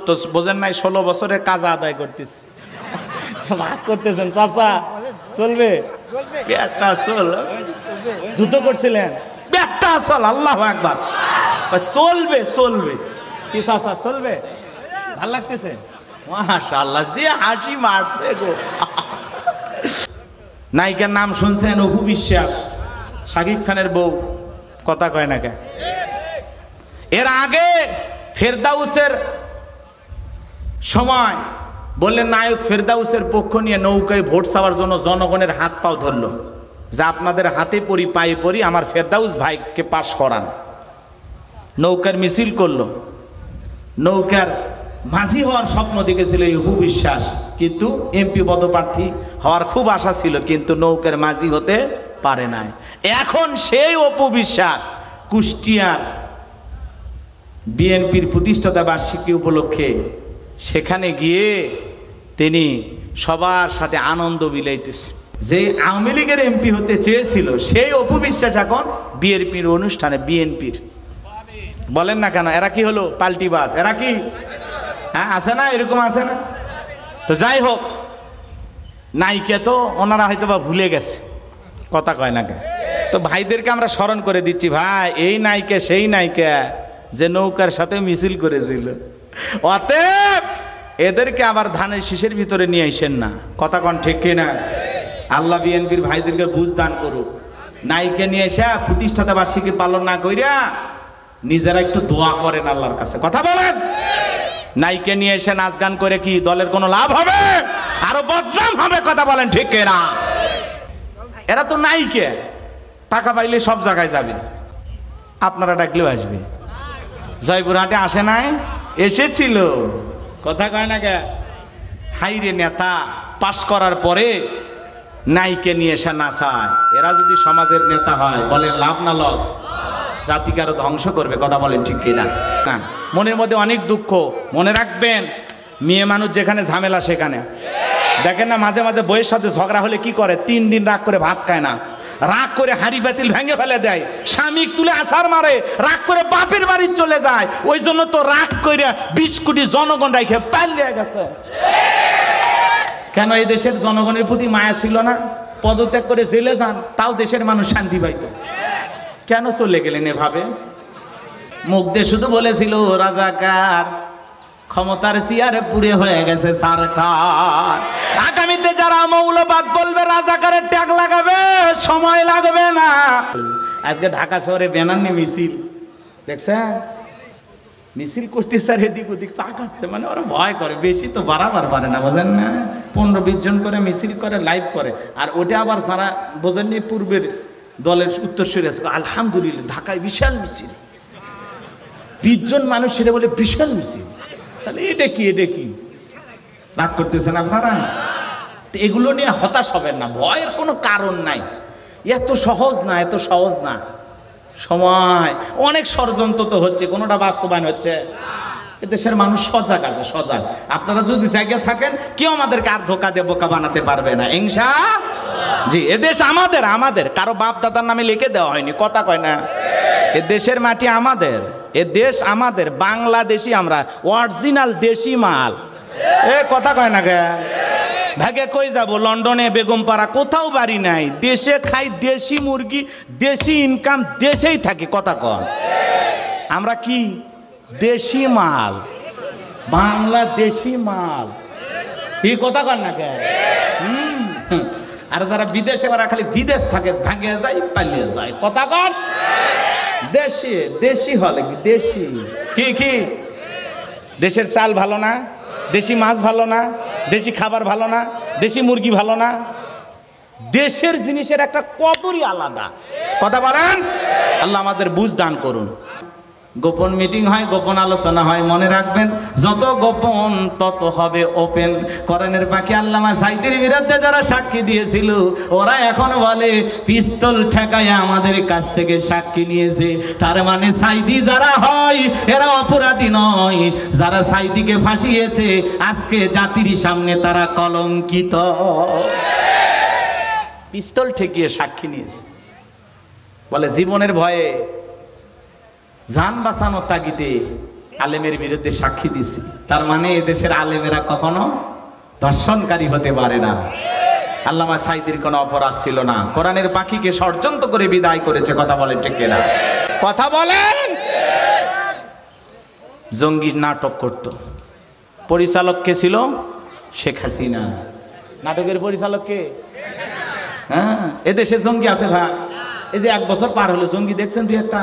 তো বোঝেন নাই 16 বছরে কাজা আদায় করতেছে, ভাগ করতেছেন চাচা। চলবে একটা চল, জুতো করছিলেন একটা চল, আল্লাহু আকবার, চলবে চলবে কি চাচা, চলবে। ভাল লাগতেছে মাশাআল্লাহ, যে হাসি মারছে গো। নায়িকার নাম শুনছেন? অপু বিশ্বাস, শাকিব খানের বউ। কথা কয় না কে? এর আগে ফেরদাউসের সময় বললেন নায়ক ফেরদাউসের পক্ষ নিয়ে নৌকায় ভোট চাওয়ার জন্য জনগণের হাত পাও ধরলো, যা আপনাদের হাতে পড়ি পায়ে পড়ি, আমার ফেরদাউস ভাইকে পাশ করান। নৌকার মিছিল করলো, নৌকার মাঝি হওয়ার স্বপ্ন দেখেছিল এই অপু বিশ্বাস, কিন্তু এমপি পদপ্রার্থী হওয়ার খুব আশা ছিল, কিন্তু নৌকার মাঝি হতে পারে নাই। এখন সেই অপু বিশ্বাস কুষ্টিয়ার বিএনপির প্রতিষ্ঠাতা বার্ষিকী উপলক্ষে সেখানে গিয়ে তিনি সবার সাথে আনন্দ বিলাইতেছে। যে আওয়ামী লীগের এমপি হতে চেয়েছিল সেই অপু বিশ্বাস এখন বিএনপির অনুষ্ঠানে, বিএনপির বলেন না কেন, এরা কি হলো পাল্টি বাস, এরা কি হ্যাঁ আছে না, এরকম আছে না? তো যাই হোক, নায়িকা তো ওনারা হয়তো বা ভুলে গেছে, কথা কয় না কেন? তো ভাইদেরকে আমরা স্মরণ করে দিচ্ছি, ভাই এই নায়িকা সেই নায়িকা যে নৌকার সাথে মিছিল করেছিল, অতএব এদেরকে আবার ধানের শীষের ভিতরে নিয়ে আসেন না। কথা কন ঠিক কিনা? আল্লাহ বিএনপির ভাইদেরকে বুঝ দান করুক। নায়িকা নিয়ে এসে প্রতিষ্ঠাতা বার্ষিকী পালন না কইরা নিজেরা একটু দোয়া করেন আল্লাহর কাছে, কথা বলেন। নায়িকা নিয়ে এসে নাচ গান করে কি দলের কোনো লাভ হবে? আরো বদনাম হবে, কথা বলেন ঠিক কিনা? এরা তো নায়িকা, টাকা পাইলে সব জায়গায় যাবে, আপনারা ডাকলেও আসবে। জয়পুরহাটে আসে নাই? এসেছিল, কথা কয় না কে? হাইরে নেতা পাশ করার পরে নায়িকা নিয়ে এসে নাচায়, এরা যদি সমাজের নেতা হয় বলেন লাভ না লস? জাতিকে আরো ধ্বংস করবে, কথা বলেন ঠিক কিনা? না, মনের মধ্যে অনেক দুঃখ। মনে রাখবেন, মেয়ে মানুষ যেখানে ঝামেলা সেখানে। দেখেন না মাঝে মাঝে বইয়ের সাথে ঝগড়া হলে কি করে, 3 দিন রাগ করে ভাত খায় না, রাগ করে হাঁড়ি পাতিল ভেঙে ফেলে দেয়, স্বামী তুলে আছাড় মারে, রাগ করে বাপের বাড়ি চলে যায়। ওই জন্য তো রাগ করে 20 কোটি জনগণ রাইখে পালিয়ে গেছে। কেন? এই দেশের জনগণের প্রতি মায়া ছিল না? পদত্যাগ করে জেলে যান, তাও দেশের মানুষ শান্তি পাইত। কেন চলে গেলেন এভাবে? মুখ দিয়ে শুধু বলেছিল রাজাকার, ক্ষমতার চেয়ারে পুরে হয়ে গেছে সরকার। আগামীতে যারা মৌলবাদ বলবে রাজাকারের ট্যাগ লাগাবে, সময় লাগবে না। আজকে ঢাকা শহরে ব্যানার নিয়ে মিছিল দেখছেন, মিছিল করতে স্যার এদিক ওদিক তাকাচ্ছে, মানে ওরা ভয় করে, বেশি তো বাড়াবার পারে না, বোঝেন না? 15-20 জন করে মিছিল করে, লাইভ করে, আর ওটা আবার যারা বোঝেননি পূর্বের দলের উত্তরসূরি আছে, আলহামদুলিল্লাহ ঢাকায় বিশাল মিছিল, 20 জন মানুষ সেটা বলে বিশাল মিছিল। তাহলে এটা কি, এটা কি রাগ করতেছেন আপনারা? এগুলো নিয়ে হতাশ হবেন না, ভয়ের কোনো কারণ নাই। এত সহজ না, এত সহজ না। সময় অনেক ষড়যন্ত্র তো হচ্ছে, কোনোটা বাস্তবায়ন হচ্ছে। এদেশের মানুষ সজাগ আছে, সজাগ। আপনারা যদি জায়গায় থাকেন, কেউ আমাদেরকে আর ধোকা দিয়ে বোকা বানাতে পারবে না, ইনশাআল্লাহ। জি, এদেশ আমাদের, আমাদের কারো বাপ দাদার নামে লিখে দেওয়া হয়নি, কথা কয় না? এ দেশের মাটি আমাদের, এ দেশ আমাদের, বাংলাদেশি আমরা, অরিজিনাল দেশি মাল। এ কথা কয় না গে? ভাগে কই যাব? লন্ডনে, বেগমপাড়া, কোথাও বাড়ি নাই, দেশে খাই দেশি মুরগি, দেশি ইনকাম, দেশেই থাকি, কথা কন। আমরা কি দেশি মাল, বাংলাদেশি মাল, এই কথা কন না কে? আর যারা বিদেশে, ওরা খালি বিদেশ থাকে, ভাগে যায় পালিয়ে যায়, কথা কন। দেশি, দেশি হলে কি দেশি? কি কি দেশের চাল ভালো না, দেশি মাছ ভালো না, দেশি খাবার ভালো না, দেশি মুরগি ভালো না? দেশের জিনিসের একটা কদরই আলাদা, কথা বলেন। আল্লাহ আমাদের বুঝ দান করুন। গোপন মিটিং হয়, গোপন আলোচনা হয়, মনে রাখবেন যত গোপন তত হবে ওপেন। কোরআনের বাকি আল্লামা সাঈদীর বিরুদ্ধে যারা সাক্ষী দিয়েছিল, ওরা এখন বলে পিস্তল ঠেকায় আমাদের কাছ থেকে সাক্ষী নিয়েছে। তার মানে সাঈদী যারা হয় এরা অপরাধী নয়, যারা সাঈদীকে ফাঁসিয়েছে আজকে জাতির সামনে তারা কলঙ্কিত। পিস্তল ঠেকিয়ে সাক্ষী নিয়েছে, বলে জীবনের ভয়ে, জান বাঁচানোর তাগিদে আলেমের বিরুদ্ধে সাক্ষী দিছি, তার মানে এদেশের আলেমেরা কখনো ধর্ষণকারী হতে পারে না। আল্লামা সাঈদীর কোনো অপরাধ ছিল না, কোরআনের পাখিকে ষড়যন্ত্র করে বিদায় করেছে। কথা বলেন ঠিক কিনা? কথা বলেন। জঙ্গি নাটক করত, পরিচালক কে ছিল? শেখ হাসিনা। নাটকের পরিচালক কে? হ্যাঁ, এদেশে জঙ্গি আছে ভাই। এই যে 1 বছর পার হলো, জঙ্গি দেখছেন 2-1টা?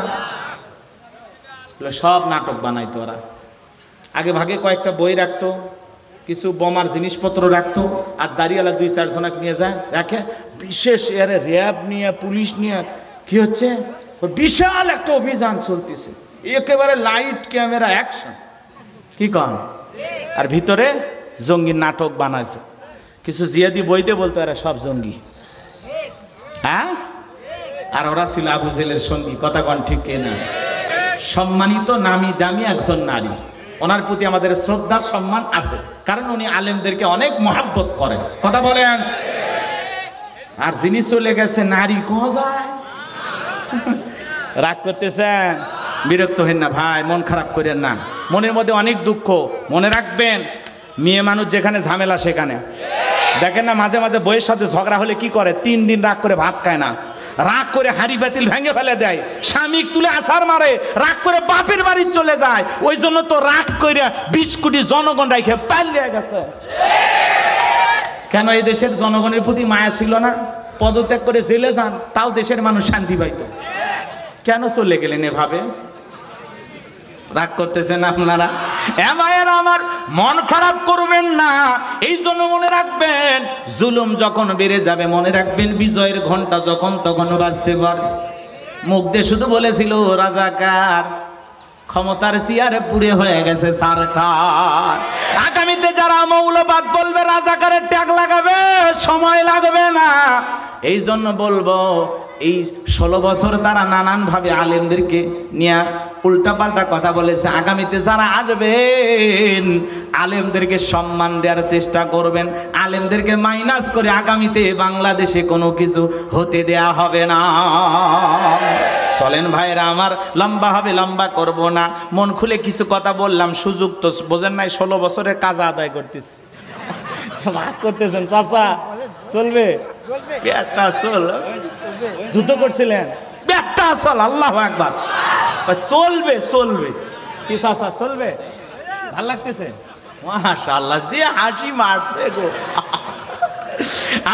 সব নাটক বানাইতো ওরা। আগে ভাগে কয়েকটা বই রাখতো, কিছু বোমার জিনিসপত্র রাখতো, আর দাঁড়িয়ালা 2-4 জনক নিয়ে যায়, রাখে বিশেষ এর র্যাব নিয়ে, পুলিশ নিয়ে কি হচ্ছে, বিশাল একটা অভিযান চলতেছে, একেবারে লাইট ক্যামেরা অ্যাকশন। কি কন? আর ভিতরে জঙ্গির নাটক বানাইছে। কিছু জিয়াদি বইতে বলতো এরা সব জঙ্গি। হ্যাঁ, আর ওরা ছিল আবু জেলের সঙ্গী। কথা কন ঠিক কিনা? সম্মানিত নামি দামি একজন নারী, ওনার প্রতি আমাদের শ্রদ্ধার সম্মান আছে, কারণ উনি আলেমদেরকে অনেক মহাব্বত করেন। কথা বলেন। আর যিনি চলে গেছে নারী কোয়া যায়। রাগ করতেছেন? বিরক্ত হেন না ভাই, মন খারাপ করেন না, মনের মধ্যে অনেক দুঃখ। মনে রাখবেন, মেয়ে মানুষ যেখানে ঝামেলা সেখানে। দেখেন না মাঝে মাঝে বইয়ের সাথে ঝগড়া হলে কি করে? 3 দিন রাগ করে ভাত খায় না, রাগ করে হাঁড়ি পাতিল ভেঙে ফেলে দেয়, স্বামী তুলে আছাড় মারে, রাগ করে বাপের বাড়ি চলে যায়। ওই জন্য তো রাগ করে 20 কোটি জনগণ রাইখে পালিয়ে গেছে। কেন? এই দেশের জনগণের প্রতি মায়া ছিল না? পদত্যাগ করে জেলে যান, তাও দেশের মানুষ শান্তি পাইতো। কেন চলে গেলেন এভাবে? রাগ করতেছেন আপনারা? এমায়েরা আমার, মন খারাপ করবেন না। এই জন্য মনে রাখবেন, জুলুম যখন বেড়ে যাবে, মনে রাখবেন বিজয়ের ঘন্টা যখন তখন বাজতে পারে। মুখ দিয়ে শুধু বলেছিল রাজাকার, ক্ষমতার চেয়ারে পুরে হয়ে গেছে সরকার। আগামীতে যারা মৌলবাদ বলবে, রাজাকারের ট্যাগ লাগাবে, সময় লাগবে না। এই জন্য বলবো, এই 16 বছর তারা নানানভাবে আলেমদেরকে নিয়ে উল্টাপাল্টা কথা বলেছে। আগামীতে যারা আসবেন, আলেমদেরকে সম্মান দেওয়ার চেষ্টা করবেন, আলেমদেরকে মাইনাস করে আগামীতে বাংলাদেশে কোনো কিছু হতে দেয়া হবে না। চলেন ভাইরা আমার, লম্বা হবে, লম্বা করব না। মন খুলে কিছু কথা বললাম, সুযোগ তো বোঝেন নাই, 16 বছরের কাজ আদায় করতেছে। রাগ করতেছেন চাচা? চলবে একটা চল, যুদ্ধ করছিলেন একটা চল, আল্লাহু আকবার, চলবে চলবে। কি চাচা চলবে? ভাল লাগতেছে? মাশাআল্লাহ, যে হাসি মারছে গো।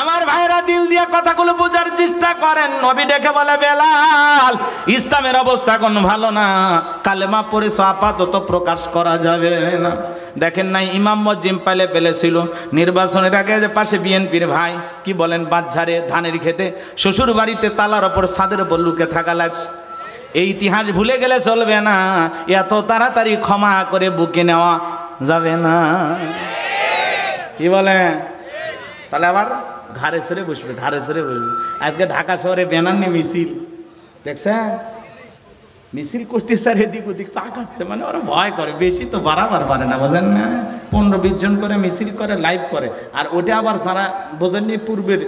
আমার ভাইরা, দিল দিয়ে কথাগুলো বোঝার চেষ্টা করেন। নবী ডেকে বলে, বেলাল, ইসলামের অবস্থা কোন ভালো না, কালেমা পড়েছ, আপাতত প্রকাশ করা যাবে না। দেখেন নাই ইমাম মজ্জিম পাইলে পেলেছিল নির্বাচনের আগে, যে পাশে বিএনপির ভাই কি বলেন, বাচ্চারে ধানের খেতে শ্বশুর বাড়িতে তালার ওপর ছাদের ওপর লুকে থাকা লাগছে। এই ইতিহাস ভুলে গেলে চলবে না, এত তাড়াতাড়ি ক্ষমা করে বুকে নেওয়া যাবে না। কি বলে? তাহলে আবার ঘাড়ে ছেড়ে বসবে, ঘাড়ে ছেড়ে বসবে। আজকে ঢাকা শহরে ব্যানার নিয়ে মিছিল দেখছেন, মিছিল করতে স্যার এদিক ওদিক তাকাচ্ছে, মানে ওরা ভয় করে, বেশি তো বাড়াবার পারে না, বোঝেন না? 15-20 জন করে মিছিল করে, লাইভ করে। আর ওটা আবার সারা বোঝেননি, পূর্বের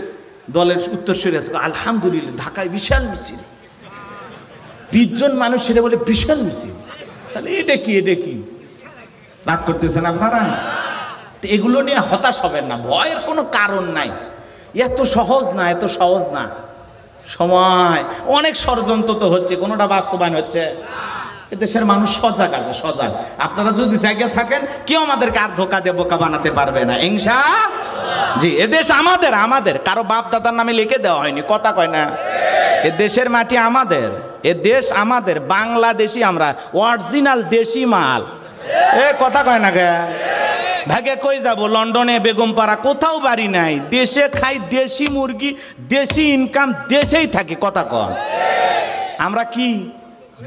দলের উত্তরসূরি আছে, আলহামদুলিল্লাহ ঢাকায় বিশাল মিছিল, 20 জন মানুষ, সেটা বলে বিশাল মিছিল। তাহলে এটা কি? এটা কি? রাগ করতেছেন আপনারা? এগুলো নিয়ে হতাশ হবেন না, ভয়ের কোনো কারণ নাই। এত সহজ না, এত সহজ না। সময় অনেক ষড়যন্ত্র তো হচ্ছে, কোনোটা বাস্তবায়ন হচ্ছে। এদেশের মানুষ সজাগ আছে, সজাগ। আপনারা যদি জায়গায় থাকেন, কেউ আমাদেরকে আর ধোকা দিয়ে বোকা বানাতে পারবে না, ইনশাআল্লাহ। জি, এদেশ আমাদের, আমাদের কারো বাপ দাদার নামে লিখে দেওয়া হয়নি, কথা কয় না। এ দেশের মাটি আমাদের, এ দেশ আমাদের, বাংলাদেশি আমরা, অরিজিনাল দেশি মাল। এ কথা কয় না গে? ভাগে কই যাব? লন্ডনে, বেগমপাড়া, কোথাও বাড়ি নাই, দেশে খাই দেশি মুরগি, দেশি ইনকাম, দেশেই থাকি। কথা কন, আমরা কি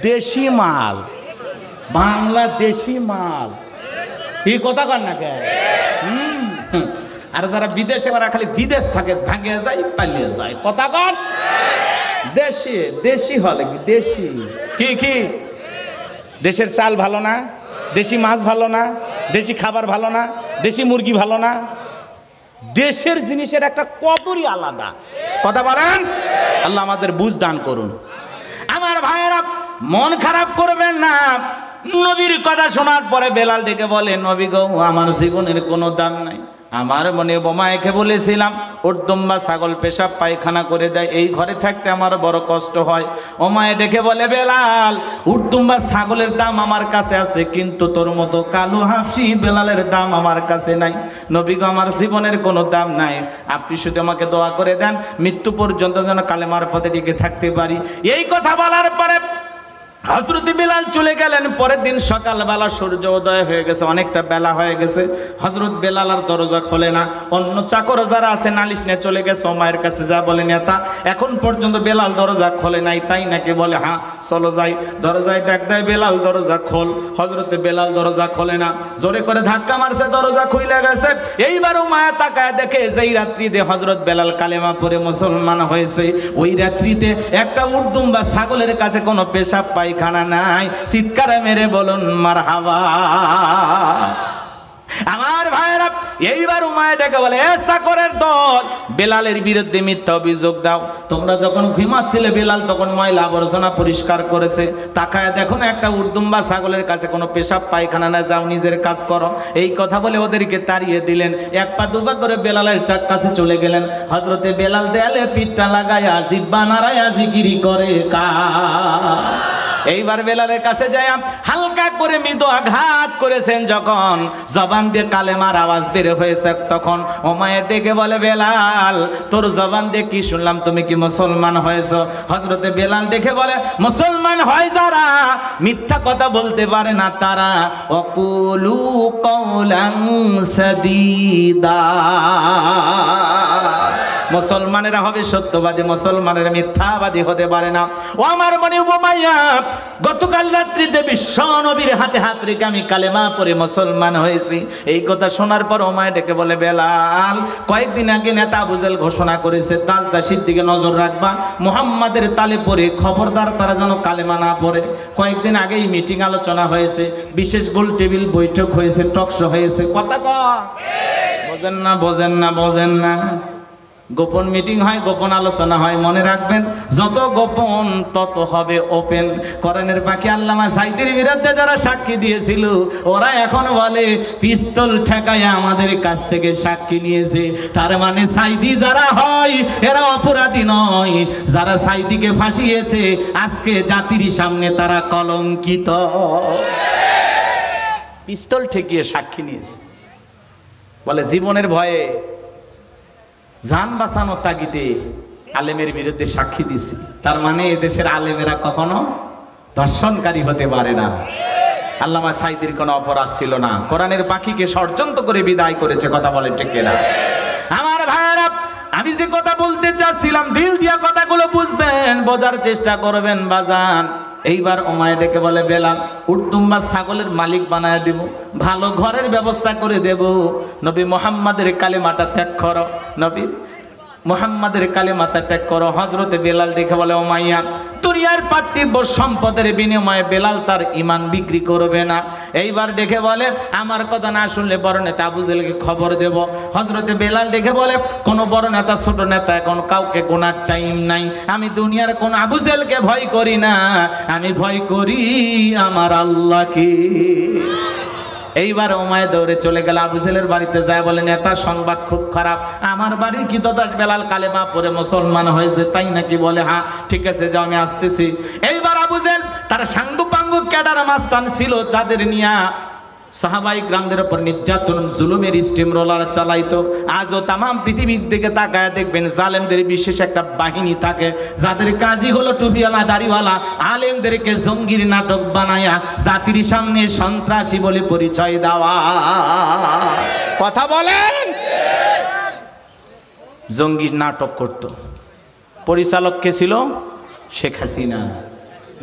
দেশি মাল, বাংলাদেশি মাল। এই কথা কন না কে? আর যারা বিদেশে, ওরা খালি বিদেশ থাকে, ভাগে যায়, পালিয়ে যায়। কথা কন, দেশি দেশি হলে কি দেশি? কি কি? দেশের চাল ভালো না, দেশি মাছ ভালো না, দেশি খাবার ভালো না, দেশি মুরগি ভালো না। দেশের জিনিসের একটা কদরই আলাদা। কথা বলেন, আল্লাহ আমাদের বুঝ দান করুন। আমার ভাইয়েরা, মন খারাপ করবেন না। নবীর কথা শোনার পরে বেলাল ডেকে বলে, নবী গো, আমার জীবনের কোনো দাম নাই। আমার মনে বোমায়কে বলেছিলাম উর্দুম্বা ছাগল পেশাব পায়খানা করে দেয়, এই ঘরে থাকতে আমার বড় কষ্ট হয়। ওমায় ডেকে বলে, বেলাল, উর্দুম্বা ছাগলের দাম আমার কাছে আছে, কিন্তু তোর মতো কালো হাফসি বেলালের দাম আমার কাছে নাই। নবী গো, আমার জীবনের কোনো দাম নাই, আপনি শুধু আমাকে দোয়া করে দেন মৃত্যু পর্যন্ত যেন কালেমার পথে টিকে থাকতে পারি। এই কথা বলার পরে হযরত বেলাল চলে গেলেন। পরের দিন সকালবেলা সূর্য উদয় হয়ে গেছে, অনেকটা বেলা হয়ে গেছে। হযরত বেলাল আর দরজা খোলে না। অন্য চাকর যারা আছে নালিশ নিয়ে চলে গেছে ওমায়ের কাছে, যা বলে, নেতা এখন পর্যন্ত বেলাল দরজা খোলে নাই, তাই নাকি? বলে, হ্যাঁ চলো যাই। দরজায় ডাক দেয়, বেলাল দরজা খোল। হযরত বেলাল দরজা খোলে না, জোরে করে ধাক্কা মারছে, দরজা খুলে গেছে। এইবার উমায়া তাকায় দেখে যেই রাত্রিতে হযরত বেলাল কালেমা পড়ে মুসলমান হয়েছে, ওই রাত্রিতে একটা উর্দুম্বা ছাগলের কাছে কোনো পেশাব পায়খানা নাই। চিৎকার মেরে বলুন মারহাবা। আমার ভাইরা, এইবার উমায়াটাকে বলে, এ চাকরের দল, বেলালের বিরুদ্ধে মিথ্যা অভিযোগ দাও। তোমরা যখন ঘুমাচ্ছিলে বেলাল তখন ময়লা আবর্জনা পরিষ্কার করেছে, তাকায় দেখো না একটা উর্দুম্বা ছাগলের কাছে কোনো পেশাব পায়খানা না, যাও নিজের কাজ করো। এই কথা বলে ওদেরকে তাড়িয়ে দিলেন। এক পা দুপা করে বেলালের চাক কাছে চলে গেলেন। হযরতে বেলাল দেয়ালে পিঠটা লাগায়া জিব্বা নাড়ায়া জিকিরি করে কা। এইবার বেলালের কাছে যায়, হালকা করে মৃদু আঘাত করেছেন, যখন জবান দিয়ে কালেমার আওয়াজ বের হয়েছে, তখন ওমায়ের ডেকে বলে, বেলাল, তোর জবান দিয়ে কি শুনলাম, তুমি কি মুসলমান হয়েছো? হযরতে বেলাল দেখে বলে, মুসলমান হয় যারা মিথ্যা কথা বলতে পারে না তারা, ওয়াকুলু কওলান সাদীদা, মুসলমানেরা হবে সত্যবাদী, মুসলমানেরা মিথ্যাবাদী হতে পারে না। ও আমার মনে উমাইয়া, গতকাল রাত্রিতে বিশ্ব নবীর হাতে হাত রেখে আমি কালেমা পড়ে মুসলমান হয়েছি। এই কথা শোনার পর ওমায় ডেকে বলে, বেলাল, কয়েকদিন আগে নেতা আবু জেহেল ঘোষণা করেছে তাজদাসির দিকে নজর রাখবা, মুহাম্মাদের তালে পড়ে খবরদার তারা যেন কালেমা না পড়ে। কয়েকদিন আগেই মিটিং আলোচনা হয়েছে, বিশেষ গোল টেবিল বৈঠক হয়েছে, টকশো হয়েছে। কথা বোঝেন না, বোঝেন না, বোঝেন না? গোপন মিটিং হয়, গোপন আলোচনা হয়। মনে রাখবেন, যত গোপন তত হবে ওপেন। কোরআনের পাখি আল্লামা সাঈদীর বিরুদ্ধে যারা সাক্ষী দিয়েছিল, ওরা এখন বলে পিস্তল ঠেকায় আমাদের কাছ থেকে সাক্ষী নিয়েছে। তার মানে সাঈদী যারা হয় এরা অপরাধী নয়, যারা সাঈদীকে ফাঁসিয়েছে আজকে জাতির সামনে তারা কলঙ্কিত। পিস্তল ঠেকিয়ে সাক্ষী নিয়েছে, বলে জীবনের ভয়ে, জান বাঁচানোর তাগিদে আলেমের বিরুদ্ধে সাক্ষী দিছি। তার মানে এদেশের আলেমেরা কখনো ধর্ষণকারী হতে পারে না। আল্লামা সাঈদীর কোনো অপরাধ ছিল না, কোরআনের পাখিকে ষড়যন্ত্র করে বিদায় করেছে। কথা বলে ঠিক না? আমার ভাইয়েরা, আমি যে কথা বলতে চাচ্ছিলাম, দিল দিয়া কথাগুলো বুঝবেন, বোঝার চেষ্টা করবেন বাজান। এইবার ওমায় ডেকে বলে, বেলাল, উর্দুম্বা ছাগলের মালিক বানায় দেব, ভালো ঘরের ব্যবস্থা করে দেব। নবী মুহাম্মাদের কালেমাটা ত্যাগ করো, নবী মুহাম্মাদের কালেমাটা ত্যাগ করো। হযরতে বেলাল ডেকে বলে, ওমাইয়া, দুনিয়ার পার্থিব সম্পদের বিনিময়ে বেলাল তার ঈমান বিক্রি করবে না। এইবার ডেকে বলে, আমার কথা না শুনলে বড় নেতা আবু জেহেলকে খবর দেব। হযরতে বেলাল ডেকে বলে, কোন বড় নেতা ছোট নেতা এখন কাউকে গোনার টাইম নাই। আমি দুনিয়ার কোন আবু জেহেলকে ভয় করি না, আমি ভয় করি আমার আল্লাহকে। এইবার ওমায় দৌড়ে চলে গেল আবু জেহেলের বাড়িতে, যায় বলে, নেতা সংবাদ খুব খারাপ, আমার বাড়ির কিতদাস বেলাল কালেমা পড়ে মুসলমান হয়েছে। তাই নাকি? বলে, হ্যাঁ ঠিক আছে, যাও আমি আসতেছি। এইবার আবু জেহেল তার সাঙ্গু পাঙ্গু ক্যাডার মাস্তান ছিল, যাদের নিয়া সাহাবাই গ্রামদের উপর নির্যাতন জুলুমের স্টিম রোলার চালাইতো। আজও তাম পৃথিবীর দিকে তাকায় দেখবেন জালেমদের বিশেষ একটা বাহিনী থাকে, যাদের কাজই হলো টুপিওয়ালা দাড়িওয়ালা আলেমদেরকে জঙ্গির নাটক বানায়া জাতির সামনে সন্ত্রাসী বলে পরিচয় দেওয়া। কথা বলেন? জঙ্গির নাটক করত। পরিচালক কে ছিল? শেখ হাসিনা।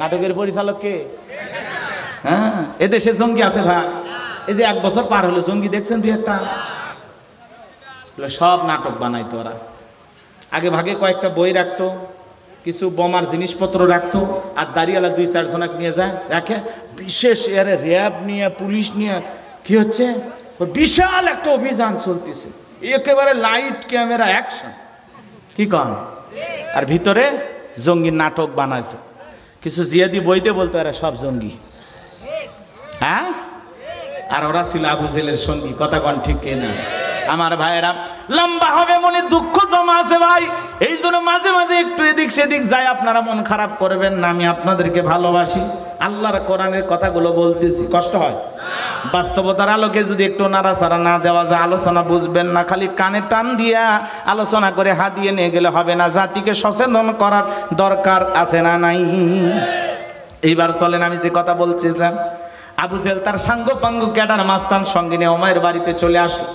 নাটকের পরিচালক কে? হ্যাঁ, এদেশে জঙ্গি আছে ভাই। এই যে 1 বছর পার হলো, জঙ্গি দেখছেন দুই একটা? সব নাটক বানাইতো ওরা। আগে ভাগে কয়েকটা বই রাখতো, কিছু বোমার জিনিসপত্র রাখতো, আর দাঁড়িয়ালা 2-4 জনক নিয়ে যায় রাখে। বিশেষ এর র্যাব নিয়ে, পুলিশ নিয়ে কি হচ্ছে, বিশাল একটা অভিযান চলতেছে, একেবারে লাইট ক্যামেরা অ্যাকশন। কি কন? আর ভিতরে জঙ্গির নাটক বানাইছে। কিছু জিয়াদি বইতে বলতো এরা সব জঙ্গি। হ্যাঁ, আর ওরা ছিল আবু জেলের সঙ্গী। কথা কন ঠিক কিনা? আমার ভাইয়েরা, লম্বা হবে মনে দুঃখ জমা আছে ভাই, এই জন্য মাঝে মাঝে একটু এদিক সেদিক যায়, আপনারা মন খারাপ করবেন না। আমি আপনাদেরকে ভালোবাসি, আল্লাহর কোরআনের কথাগুলো বলতেছি, কষ্ট হয়। বাস্তবতার আলোকে যদি একটু নাড়াচাড়া না দেওয়া যায়, আলোচনা বুঝবেন না। খালি কানে টান দিয়া আলোচনা করে হাত দিয়ে নিয়ে গেলে হবে না, জাতিকে সচেতন করার দরকার আছে না নাই? এইবার চলেন, আমি যে কথা বলছিলাম, আবু জেহেল তার সাঙ্গ পাঙ্গ ক্যাডার মাস্তান সঙ্গে নিয়ে ওমায়ের বাড়িতে চলে আসলো।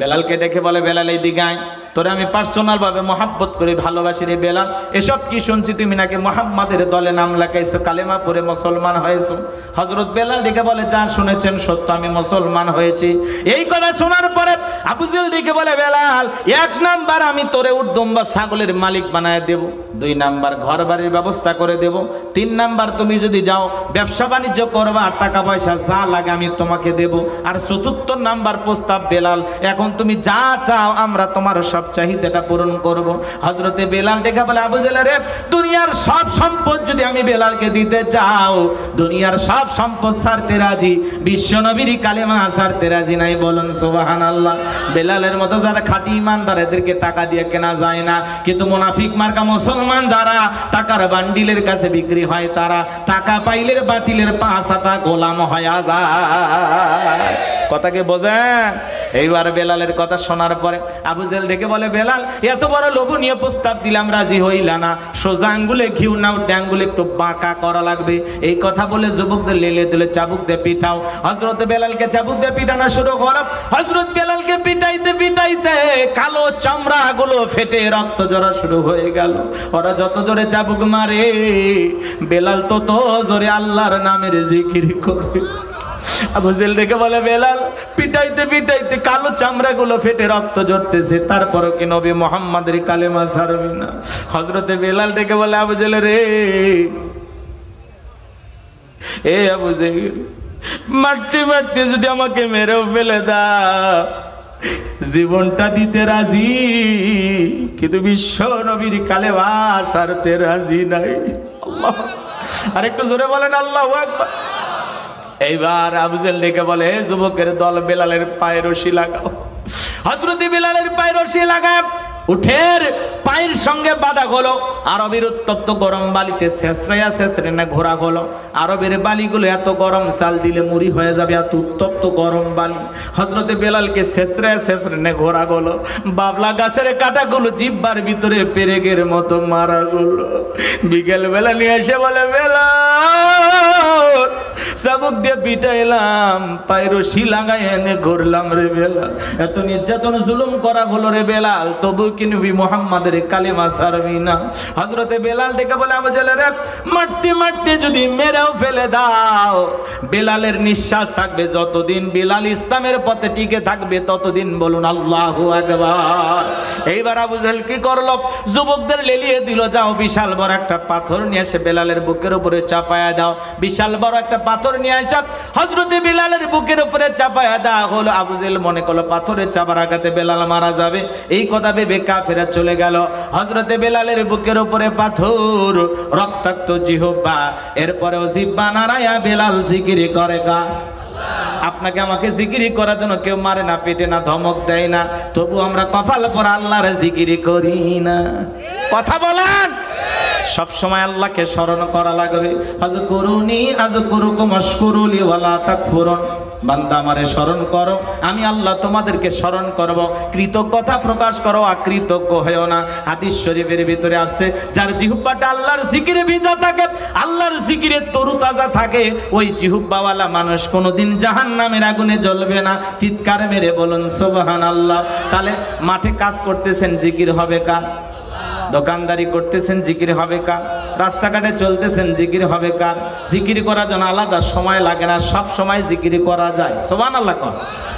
বেলালকে ডেকে বলে, বেলাল এই দিকে আয়, তোরে আমি পার্সোনাল ভাবে মহাব্বত করে ভালোবাসি রে বেলাল। এসব কি শুনছি, তুমি নাকি মুহাম্মাদের দলে নাম লেখাইছো, কালেমা পড়ে মুসলমান হয়েছো। হযরত বেলাল ডেকে বলে, যা শুনেছেন সত্য, আমি মুসলমান হয়েছি। এই কথা শোনার পরে আবু জেহেল ডেকে বলে, বেলাল, 1 নাম্বার আমি তোরে উট দুম্বা ছাগলের মালিক বানায় দেব, 2 নাম্বার ঘর বাড়ির ব্যবস্থা করে দেব, 3 নাম্বার তুমি যদি যাও ব্যবসা বাণিজ্য করবা, টাকা পয়সা যা লাগে আমি তোমাকে দেব, আর 4র্থ নাম্বার প্রস্তাব বেলাল, এখন তুমি যা চাও আমরা তোমার সব চাহিদাটা পূরণ করব। হযরতে বেলাল ডেকে বলে, আবু জেহেল রে, দুনিয়ার সব সম্পদ যদি আমি বেলালকে দিতে চাও, দুনিয়ার সব সম্পদ ছাড়তে রাজি, বিশ্ব নবীর কালেমা ছাড়তে রাজি নাই। বলুন সুবহানাল্লাহ। বেলালের মতো যারা খাঁটি ইমানদার, এদেরকে টাকা দিয়ে কেনা যায় না, কিন্তু মুনাফিক মার্কা মুসলমান যারা টাকার বান্ডিলের কাছে বিক্রি হয়, তারা টাকা পাইলে বাতিলের 5 আটা গোলাম হয়ে যায়। কথাকে বোঝেন? এইবার বেলালের কথা শোনার পরে আবু জেহেল ডেকে বলে, বেলাল, এত বড় লোভনীয় প্রস্তাব দিলাম, রাজি হইলা না, সোজা আঙ্গুলে ঘিউ নাও, ড্যাঙ্গুলে একটু বাঁকা করা লাগবে। এই কথা বলে যুবকদের লেলে তুলে চাবুক দিয়ে পিঠাও। হযরত বেলালকে চাবুক দিয়ে পিটানো শুরু করো। হযরত বেলালকে পিটাইতে পিটাইতে কালো চামড়া গুলো ফেটে রক্ত ঝরা শুরু হয়ে গেল। ওরা যত জোরে চাবুক মারে, বেলাল তত জোরে আল্লাহর নামের জিকির করে। আবু জেহেল ডেকে বলে, বেলাল, পিটাইতে পিটাইতে কালো চামড়া গুলো ফেটে রক্ত ঝরতেছে, তারপরও কি নবী মুহাম্মাদের কালেমা ছাড়বি না? হযরতে বেলাল ডেকে বলে, আবু জেহেল রে, এ আবু জেহেল, মারতে মারতে যদি আমাকে মেরেও ফেলে দাও, জীবনটা দিতে রাজি, কিন্তু বিশ্ব নবীর কালেমা ছাড়তে রাজি নাই। আল্লাহ, আরেকটু জোরে বলেন আল্লাহু আকবার। এইবার আবু জেহেল ডেকে বলে, হে যুবকের দল, বেলালের পায়ে রশি লাগাও। হযরত বেলালের পায়ে রশি লাগায় উঠের পায়ের সঙ্গে বাঁধা হলো। আরবের উত্তপ্ত গরম বালিতে ছেঁচড়াইয়া ছেঁচড়ে ঘোরা হলো। আরবের বালিগুলো এত গরম, চাল দিলে মুড়ি হয়ে যাবে, এত উত্তপ্ত গরম বালি। হযরতে বেলালকে ছেঁচড়াইয়া ছেঁচড়ে ঘোরা হলো। বাবলা গাছের কাঁটাগুলো জিহ্বার ভিতরে পেরেকের মতো মারা গেলো। বিকেল বেলা নিয়ে এসে বলে, বেলাল, চাবুক দিয়ে পিটাইলাম, পায়ে রশি লাগাই এনে ঘুরলাম রে বেলাল, এত নির্যাতন জুলুম করা হলো রে বেলাল, তবু কি নবী মুহাম্মাদের কালেমা ছাড়বি না? হযরতে বেলাল ডেকে বলে, আবু জেহেল রে, মারতে মারতে যদি মেরেও ফেলে দাও, বেলালের নিঃশ্বাস থাকবে যতদিন, বেলাল ইসলামের পথে টিকে থাকবে ততদিন। বলুন আল্লাহু আকবার। এইবার আবু জেহেল কি করলো? যুবকদের লেলিয়ে দিল, যাও বিশাল বড় একটা পাথর নিয়ে এসে বেলালের বুকের উপরে চাপায়া দাও। বিশাল বড় একটা পাথর নিয়ে আসা হযরতে বেলালের বুকের উপরে চাপায়া দেওয়া হলো। আবু জেহেল মনে করলো পাথরের চাপার আঘাতে বেলাল মারা যাবে, এই কথা ভেবে কাফেরা চলে গেল। হযরতে বেলালের বুকের উপরে পাথর, রক্তাক্ত জিহ্বা, এরপরেও জিহ্বা নাড়ায়া বেলাল জিকির করে গা। আপনাকে আমাকে জিকিরি করার জন্য কেউ মারে না, পেটে না, ধমক দেয় না, তবু আমরা কপাল পর আল্লাহর জিকিরি করি না। কথা বলেন। সব সময় আল্লাহকে স্মরণ করা লাগবে। আযকুরুনি আযকুরুকুম ওয়াশকুরুলি ওয়ালা তাকফুরুন। বান্দা আমারে স্মরণ করো, আমি আল্লাহ তোমাদেরকে স্মরণ করব। কৃতজ্ঞতা প্রকাশ করো, অকৃতজ্ঞ হয়েও না। হাদিস শরীফের ভিতরে আসছে, যার জিহ্বাটা আল্লাহর জিকিরে ভিজা থাকে, আল্লাহর জিকিরে তরুতাজা থাকে, ওই জিহ্বাওয়ালা মানুষ কোনোদিন জাহান্নামের আগুনে জ্বলবে না। চিৎকার মেরে বলুন সুবহানাল্লাহ। তাহলে মাঠে কাজ করতেছেন, জিকির হবে কার? দোকানদারি করতেছেন, জিকির হবে কার? রাস্তাঘাটে চলতেছেন, জিকির হবে কার? জিকির করার জন্য আলাদা সময় লাগে না, সব সময় জিকির করা যায়। সুবহানাল্লাহ কর।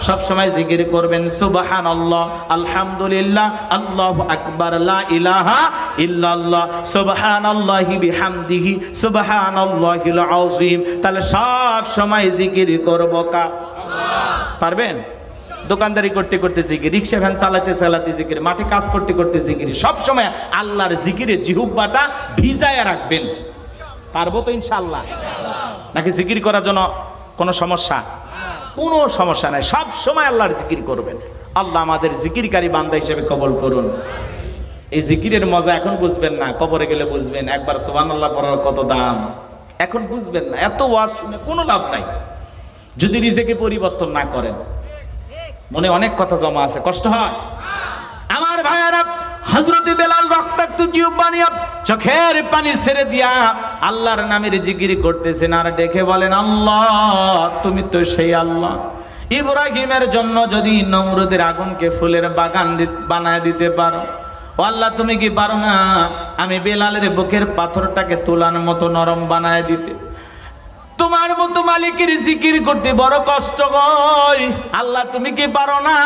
সব সময় জিকির করবেন, সুবহানাল্লাহ, আলহামদুলিল্লাহ, আল্লাহু আকবার, লা ইলাহা ইল্লাল্লাহ, সুবহানাল্লাহি বিহামদিহি, সুবহানাল্লাহিল আযীম। তাহলে সব সময় জিকির করব কার? পারবেন? দোকানদারি করতে করতে জিকির, রিক্সা ভ্যান চালাতে চালাতে জিকির, মাঠে কাজ করতে করতে জিকির, সব সময় আল্লাহর জিকিরে জিহ্বাটা ভিজায়া রাখবেন। পারবো তো ইনশাআল্লাহ? নাকি জিকির করার জন্য কোনো সমস্যা? কোনো সমস্যা নাই, সব সময় আল্লাহর জিকির করবেন। আল্লাহ আমাদের জিকিরকারী বান্দা হিসেবে কবুল করুন। এই জিকিরের মজা এখন বুঝবেন না, কবরে গেলে বুঝবেন। একবার সুবহানাল্লাহ পড়ার কত দাম এখন বুঝবেন না। এত ওয়াজ শুনে কোনো লাভ নাই যদি নিজেকে পরিবর্তন না করেন। মনে অনেক কথা জমা আছে, কষ্ট হয়। আমার ভাইয়ারা, হযরত বেলাল রক্তাক্ত জিহ্বা বানিয়া চোখের পানি ছেড়ে দিয়া আল্লাহর নামের জিকির করতেছেন আর ডেকে বলেন, আল্লাহ তুমি তো সেই আল্লাহ ইব্রাহিমের জন্য যদি নমরুদের আগুনকে ফুলের বাগান বানায় দিতে পারো, ও আল্লাহ তুমি কি পারো না আমি বেলালের বুকের পাথরটাকে তুলার মতো নরম বানায় দিতে? তোমার মতো মালিকের জিকির করতে বড় কষ্ট হয়, আল্লাহ তুমি কি পারো না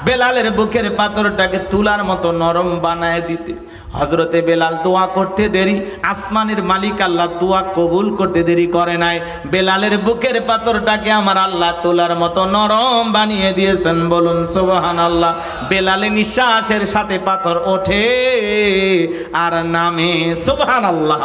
বেলালের বুকের পাথরটাকে তুলার মতো নরম বানায় দিতে? হযরতে বেলাল দোয়া করতে দেরি, আসমানের মালিক আল্লাহ দোয়া কবুল করতে দেরি করে নাই। বেলালের বুকের পাথরটাকে আমার আল্লাহ তুলার মতো নরম বানিয়ে দিয়েছেন, বলুন সুবহানাল্লাহ। বেলালের নিঃশ্বাসের সাথে পাথর ওঠে আর নামে, সুবহানাল্লাহ।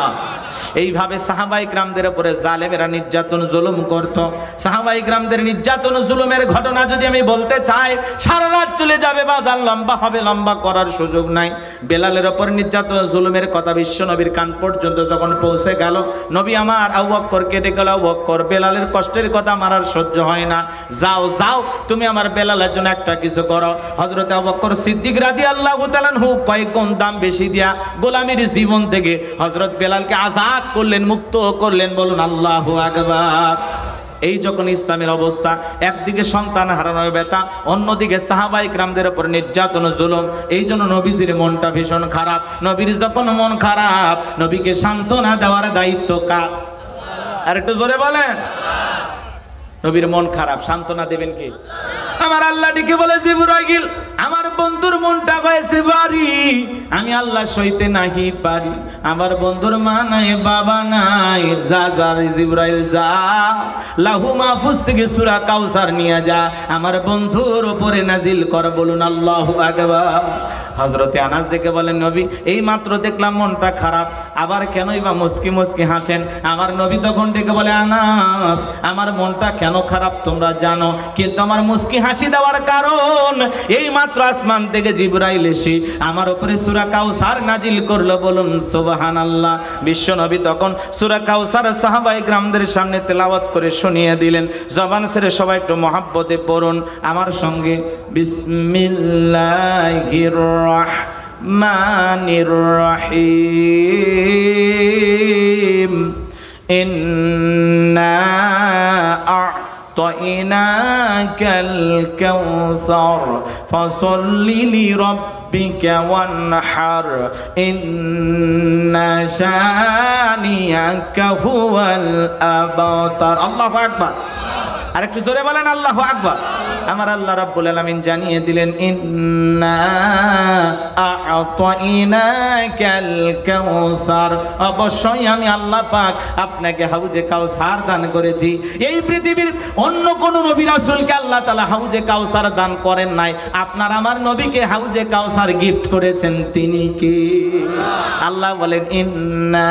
এইভাবে সাহাবায়ে কিরামদের উপরে জালেমেরা নির্যাতন জুলুম করত। সাহাবায়ে কিরামদের নির্যাতন জুলুমের ঘটনা যদি আমি বলতে চাই সারা রাত চলে যাবে, বাজার লম্বা হবে, লম্বা করার সুযোগ নাই। বেলালের উপর নির্যাতন জুলুমের কথা বিশ্ব নবীর কান পর্যন্ত যখন পৌঁছে গেল, নবী আমার আবু বকরকে ডেকে, আবু বকর বেলালের কষ্টের কথা আমার আর সহ্য হয় না, যাও যাও তুমি আমার বেলালের জন্য একটা কিছু করো। হযরত আবু বকর সিদ্দিক রাদিয়াল্লাহু তাআলা আনহু কয়েক গুণ দাম বেশি দিয়া গোলামীর জীবন থেকে হযরত বেলালকে আজাদ করলেন, মুক্ত করলেন, বলুন আল্লাহু আকবার। এই যখন ইসলামের অবস্থা, একদিকে সন্তান হারানোর ব্যথা, অন্যদিকে সাহাবায়ে কিরামদের উপর নির্যাতন জুলুম, এই জন্য নবীজির মনটা ভীষণ খারাপ। নবীর যখন মন খারাপ, নবীকে সান্ত্বনা দেওয়ার দায়িত্ব কার? আর একটু জোরে বলেন। নবীর মন খারাপ, সান্ত্বনা দেবেন কি? আমার আল্লাহ ডেকে বলে, জিবরাইল আমার বন্ধুর মনটা হয়েছে ভারী, আমি আল্লাহ সইতে নাহি পারি। আমার বন্ধুর মা নাই, বাবা নাই, যা যা জিবরাইল যা, লাহু মাহফুজ থেকে সূরা কাউসার নিয়ে যা, আমার বন্ধুর উপরে নাজিল কর, বলুন আল্লাহু আকবার। হযরতে আনাস ডেকে বলেন, নবী এই মাত্র দেখলাম মনটা খারাপ, আবার কেনই বা মুস্কি মুস্কি হাসেন? আমার নবী তখন ডেকে বলে, আনাস আমার মনটা কেন খারাপ তোমরা জানো, কিন্তু আমার মুস্কি হাসি দেওয়ার কারণ এই মাত্র আসমান থেকে জিবরাইল এসে আমার উপরে সূরা কাউসার নাজিল করলো, বলুন সুবহানাল্লাহ। বিশ্ব নবী তখন সূরা কাউসার সাহাবায়ে কিরামদের সামনে তেলাওয়াত করে শুনিয়ে দিলেন। জবান ছেড়ে সবাই একটু মহাব্বতে পড়ুন আমার সঙ্গে, বিসমিল্লাহির রাহমানির রহিম, ইন্না আ'তাইনাকাল কাউসার ফাসাল্লি লিরাব্বিকা ওয়ানহার, ইন্না শানিয়াকা হুয়াল আবতার। আল্লাহু আকবার। আর একটু জোরে বলেন আল্লাহু আকবার। আমার আল্লাহ রাব্বুল আলামিন জানিয়ে দিলেন, ইন্না আ'তাইনাকাল কাউসার, অবশ্যই আমি আল্লাহ পাক আপনাকে হাউজে কাউসার দান করেছি। এই পৃথিবীর অন্য কোন নবী রাসূলকে আল্লাহ তাআলা হাউজে কাউসার দান করেন নাই, আপনার আমার নবীকে হাউজে কাউসার গিফট করেছেন, তিনি কে? আল্লাহ বলেন, ইন্না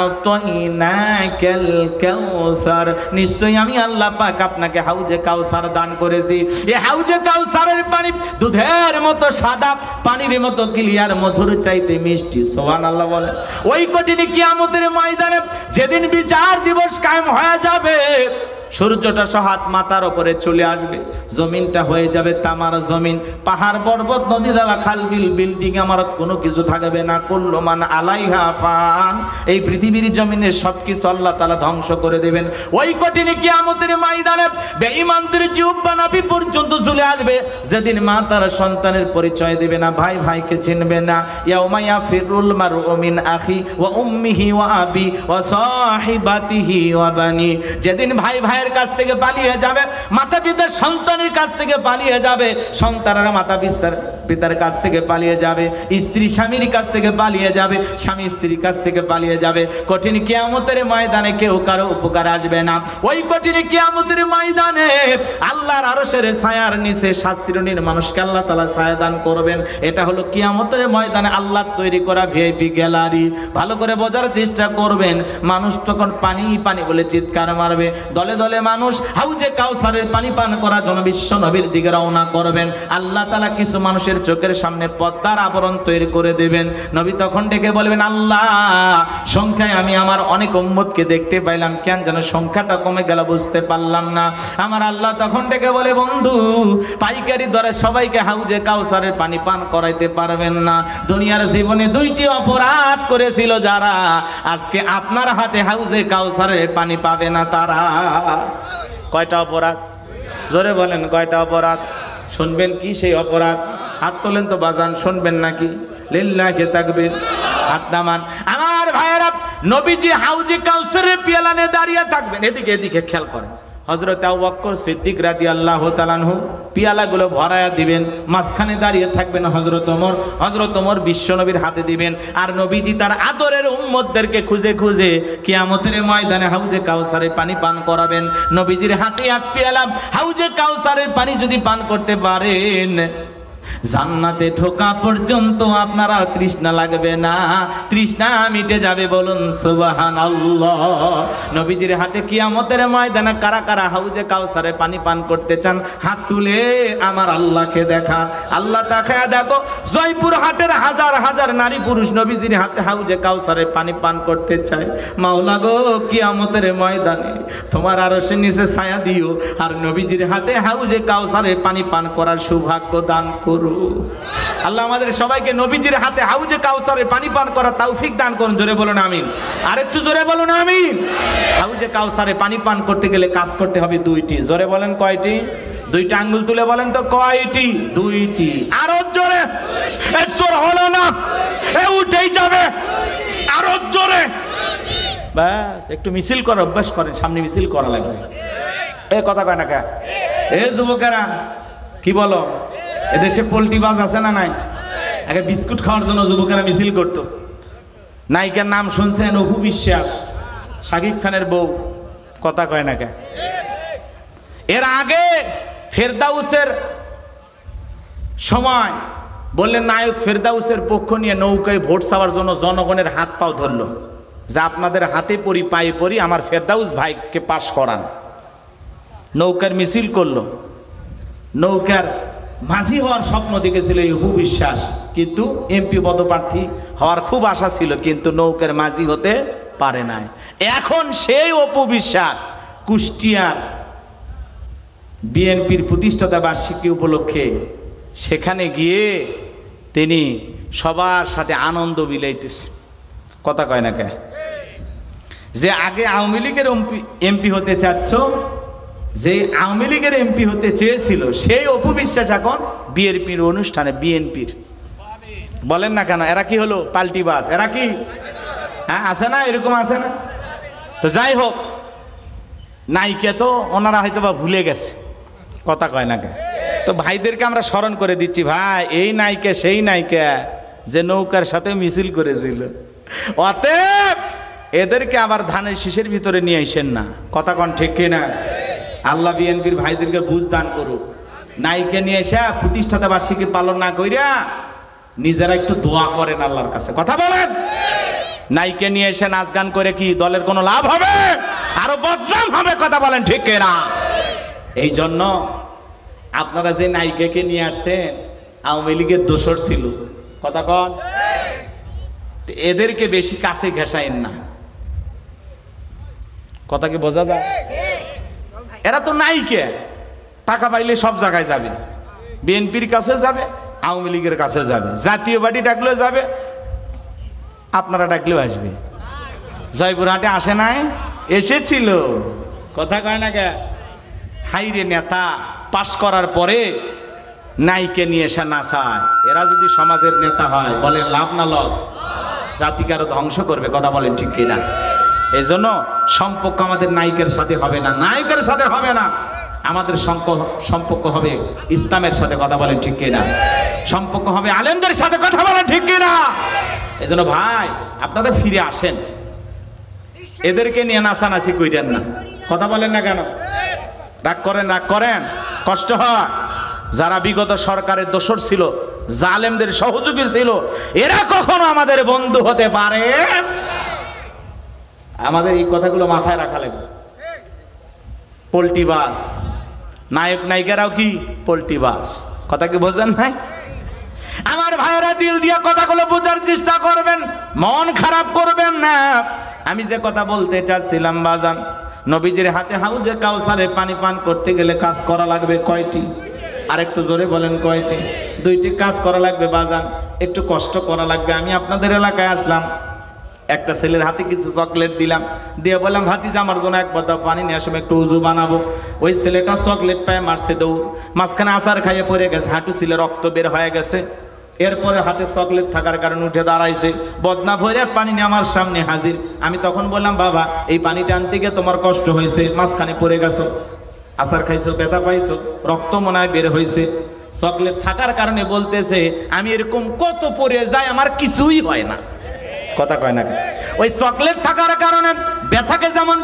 আ'তাইনাকাল কাউসার, নিশ্চয়ই আমি আল্লাহ পাক আপনাকে হাউজে কাউসার দান করেছি। এই হাউজে কাউসারের পানি দুধের মতো সাদা, পানির মতো ক্লিয়ার, মধুর চাইতে মিষ্টি। সুবহানাল্লাহ বলেন। ওই কঠিন কিয়ামতের ময়দানে যেদিন বিচার দিবস কায়েম হয়ে যাবে, সূর্যটা সহাত মাথার উপরে চলে আসবে, জমিনটা হয়ে যাবে তামার জমিন, পাহাড় পর্বত নদী নালা খাল বিল বিল্ডিং আমার কোনো কিছু থাকবে না। কুল্লু মান আলাইহা ফান, এই পৃথিবীর জমিনে সবকিছু আল্লাহ তাআলা ধ্বংস করে দেবেন। ওই কঠিন কিয়ামতের ময়দানে বেঈমানদের জিহ্বা নাভি পর্যন্ত চলে আসবে, যেদিন মা তার সন্তানের পরিচয় দেবে না, ভাই ভাইকে চিনবে না। ইয়াউমা ইয়াফিরুল মারউ মিন আখি ওয়া উম্মিহি ওয়া আবি ওয়া সাহিবাতিহি ওয়া বানি, যেদিন ভাই ভাই কাছ থেকে পালিয়ে যাবে, মাতা পিতার সন্তানের কাছ থেকে পালিয়ে যাবে, সন্তানেরা মাতা পিতার পিতার কাছ থেকে পালিয়ে যাবে, স্ত্রী স্বামীর কাছ থেকে পালিয়ে যাবে, স্বামী স্ত্রীর কাছ থেকে পালিয়ে যাবে। কঠিন কিয়ামতের ময়দানে কেউ কারো উপকার আসবে না। ওই কঠিন কিয়ামতের ময়দানে আল্লাহর আরশের ছায়ার নিচে শাস্ত্রীর মানুষকে আল্লাহ তাআলা ছায়া দান করবেন। এটা হলো কিয়ামতের ময়দানে আল্লাহর তৈরি করা ভিআইপি গ্যালারি। ভালো করে বোঝার চেষ্টা করবেন। মানুষ তখন পানি পানি বলে চিৎকার মারবে, দলে দলে মানুষ হাউজে কাউসারের পানি পান করার জন্য বিশ্ব নবীর দিকে রওনা করবেন। আল্লাহ তাআলা কিছু মানুষের চোখের সামনে পর্দার আবরণ তৈরি করে দেবেন। নবী তখন ডেকে বলবেন, আল্লাহ সংখ্যায় আমি আমার অনেক উম্মতকে দেখতে পাইলাম, কেন যেন সংখ্যাটা কমে গেল বুঝতে পারলাম না। আমার আল্লাহ তখন ডেকে বলে, বন্ধু পাইকারি দরে সবাইকে হাউজে কাউসারের পানি পান করাইতে পারবেন না। দুনিয়ার জীবনে দুইটি অপরাধ করেছিল যারা, আজকে আপনার হাতে হাউজে কাউসারের পানি পাবে না তারা। কয়টা অপরাধ? জোরে বলেন, কয়টা অপরাধ? শুনবেন কি সেই অপরাধ? হাত তোলেন তো বাজান, শুনবেন নাকি? লিল্লাহি তাকবীর। হাত নামান। আমার ভাইয়েরা, নবীজি হাউজে কাউসারের পিয়ালানে দাঁড়িয়ে থাকবেন। এদিকে এদিকে খেয়াল করেন। হযরত আবু বকর সিদ্দিক রাদিয়াল্লাহু তাআলা আনহু পিয়ালাগুলো ভরায়া দিবেন, মাঝখানে দাঁড়িয়ে থাকবেন হযরত ওমর। হযরত ওমর বিশ্বনবীর হাতে দিবেন, আর নবীজি তার আদরের উম্মতদেরকে খুঁজে খুঁজে কিয়ামতের ময়দানে হাউজে কাউসারের পানি পান করাবেন। নবীজির হাতে এক পেয়ালা হাউজে কাউসারের পানি যদি পান করতে পারেন, জান্নাতে ঢোকা পর্যন্ত আপনারা তৃষ্ণা লাগবে না, তৃষ্ণা মিটে যাবে। বলুন সুবহানাল্লাহ। নবীজির হাতে কিয়ামতের ময়দানে কারা কারা হাউজে কাউসারে পানি পান করতে চান? হাত তুলে আমার আল্লাহকে দেখান। আল্লাহ তাকায়া দেখো, জয়পুর হাটের হাজার হাজার নারী পুরুষ নবীজির হাতে হাউজে কাউসারে পানি পান করতে চায়। মাওলা গো, কিয়ামতের ময়দানে তোমার আরশের নিচে ছায়া দিও, আর নবীজির হাতে হাউজে কাউসারে পানি পান করার সৌভাগ্য দান করো। আল্লাহ আমাদের সবাইকে নবীজির হাতে হাউজে কাউসারে পানি পান করার তৌফিক দান করুন। জোরে বলুন আমিন। আরেকটু জোরে বলুন আমিন। হাউজে কাউসারে পানি পান করতে গেলে কাজ করতে হবে দুইটি। জোরে বলেন কয়টি? দুইটা আঙ্গুল তুলে বলেন তো কয়টি? দুইটি। আরো জোরে। এ জোর হলো না, এ উঠেই যাবে। আরো জোরে। বাস একটু মিছিল করার অভ্যাস করেন, সামনে মিছিল করা লাগবে। এ কথা কয় না কে? এ যুবকেরা কি বলো? এদেশে পোল্ট্রি বাজ আছে না নাই? আগে বিস্কুট খাওয়ার জন্য যুবকেরা মিছিল করতো। নায়িকার নাম শুনছেন? অপু বিশ্বাস, শাকিব খানের বউ। কথা কয় না কে? এর আগে ফেরদাউসের সময় বললেন, নায়ক ফেরদাউসের পক্ষ নিয়ে নৌকায় ভোট চাওয়ার জন্য জনগণের হাত পাও ধরলো, যে আপনাদের হাতে পড়ি পায়ে পড়ি আমার ফেরদাউস ভাইকে পাশ করান। নৌকার মিছিল করলো। নৌকার মাঝি হওয়ার স্বপ্ন দেখেছিল এই অপু বিশ্বাস, কিন্তু এমপি পদপ্রার্থী হওয়ার খুব আশা ছিল, কিন্তু নৌকার মাঝি হতে পারে নাই। এখন সেই অপু বিশ্বাস কুষ্টিয়ার বিএনপির প্রতিষ্ঠাতা বার্ষিকী উপলক্ষে সেখানে গিয়ে তিনি সবার সাথে আনন্দ বিলাইতেছে। কথা কয় না কে? যে আগে আওয়ামী লীগের এমপি হতে চাচ্ছ, যে আওয়ামী লীগের এমপি হতে চেয়েছিল, সেই অপু বিশ্বাস এখন বিএনপির অনুষ্ঠানে, বিএনপির বলেন না কেন? এরা কি হলো? পাল্টি বাস। এরা কি? হ্যাঁ, আছে না? এরকম আছে না? তো যাই হোক, নাইকে তো ওনারা হয়তো বা ভুলে গেছে। কথা কয় না কে? তো ভাইদেরকে আমরা স্মরণ করে দিচ্ছি, ভাই এই নাইকে সেই নাইকে যে নৌকার সাথে মিছিল করেছিল, অতএব এদেরকে আবার ধানের শীষের ভিতরে নিয়ে আসেন না। কথা কন ঠিক কিনা? আল্লাহ বিএনপির ভাইদেরকে বুঝ দান করুক। নাইকে নিয়ে এসে প্রতিষ্ঠাতা বার্ষিকী পালন না কইরা নিজেরা একটু দোয়া করেন আল্লাহর কাছে। কথা বলেন। নাইকে নিয়ে এসে নাচ গান করে কি দলের কোনো লাভ হবে? আরো বদনাম হবে। কথা বলেন ঠিক কিনা? এই জন্য আপনারা যে নায়িকাকে নিয়ে আসছেন আওয়ামী লীগের দোসর ছিল। কথা কন। এদেরকে বেশি কাছে ঘেঁষাইন না। কথা কি বোঝা যায়? এরা তো নায়িকা, টাকা পাইলে সব জায়গায় যাবে, বিএনপির কাছে যাবে, আওয়ামী লীগের কাছে যাবে, জাতীয় পার্টি ডাকলেও যাবে, আপনারা ডাকলেও আসবে। জয়পুরহাটে আসে নাই? এসেছিল। কথা কয় না কে? হাইরে নেতা পাশ করার পরে নাইকে নিয়ে এসে নাচায়। এরা যদি সমাজের নেতা হয়, বলেন লাভ না লস? জাতিকে আরো ধ্বংস করবে। কথা বলেন ঠিক কিনা? এই জন্য সম্পর্ক আমাদের নায়িকের সাথে হবে না, নায়কের সাথে হবে না। আমাদের সম্পর্ক হবে ইসলামের সাথে, কথা বলেন ঠিক কিনা? সম্পর্ক হবে আলেমদের সাথে, কথা বলেন ঠিক কিনা? এজন্য ভাই আপনারা ফিরে আসেন, এদেরকে নিয়ে নাচানাচি কইরেন না, কথা বলেন না কেন? রাগ করেন, কষ্ট হয়। যারা বিগত সরকারের দোসর ছিল, জালেমদের সহযোগী ছিল, এরা কখনো আমাদের বন্ধু হতে পারে? আমাদের এই কথাগুলো মাথায় রাখা লাগবে। পোল্ট্রি বাস, নায়ক নায়িকারাও কি পোল্ট্রি বাস, কথা কি বোঝেন নাই? আমার ভাইয়েরা দিল দিয়ে কথাগুলো বোঝার চেষ্টা করবেন, মন খারাপ করবেন না। আমি যে কথা বলতে চাচ্ছিলাম বাজান, নবীজির হাতে হাউজে কাউসারে পানি পান করতে গেলে কাজ করা লাগবে কয়টি? আর একটু জোরে বলেন কয়টি? 2টি কাজ করা লাগবে বাজান, একটু কষ্ট করা লাগবে। আমি আপনাদের এলাকায় আসলাম, একটা ছেলের হাতে কিছু চকলেট দিলাম, দিয়ে বললাম ভাতিজা আমার জন্য এক বোতল পানি নিয়ে আসবে, একটু উজু বানাবো। ওই ছেলেটা চকলেট পায় মারছে দৌড়, মাঝখানে আচার খাইয়ে পড়ে গেছে, হাঁটু ছিল রক্ত বের হয়ে গেছে। এরপরে হাতে চকলেট থাকার কারণে উঠে দাঁড়াইছে, বদনা ভরে পানি নিয়ে আমার সামনে হাজির। আমি তখন বললাম বাবা এই পানিটা আনতে গিয়ে তোমার কষ্ট হয়েছে, মাঝখানে পড়ে গেছো, আচার খাইছো, ব্যথা পাইছো, রক্ত মনে হয় বের হয়েছে। চকলেট থাকার কারণে বলতেছে আমি এরকম কত পড়ে যাই, আমার কিছুই হয় না, কথা কয় না। ওই চকলেট থাকার কারণে ব্যথাকে যেমন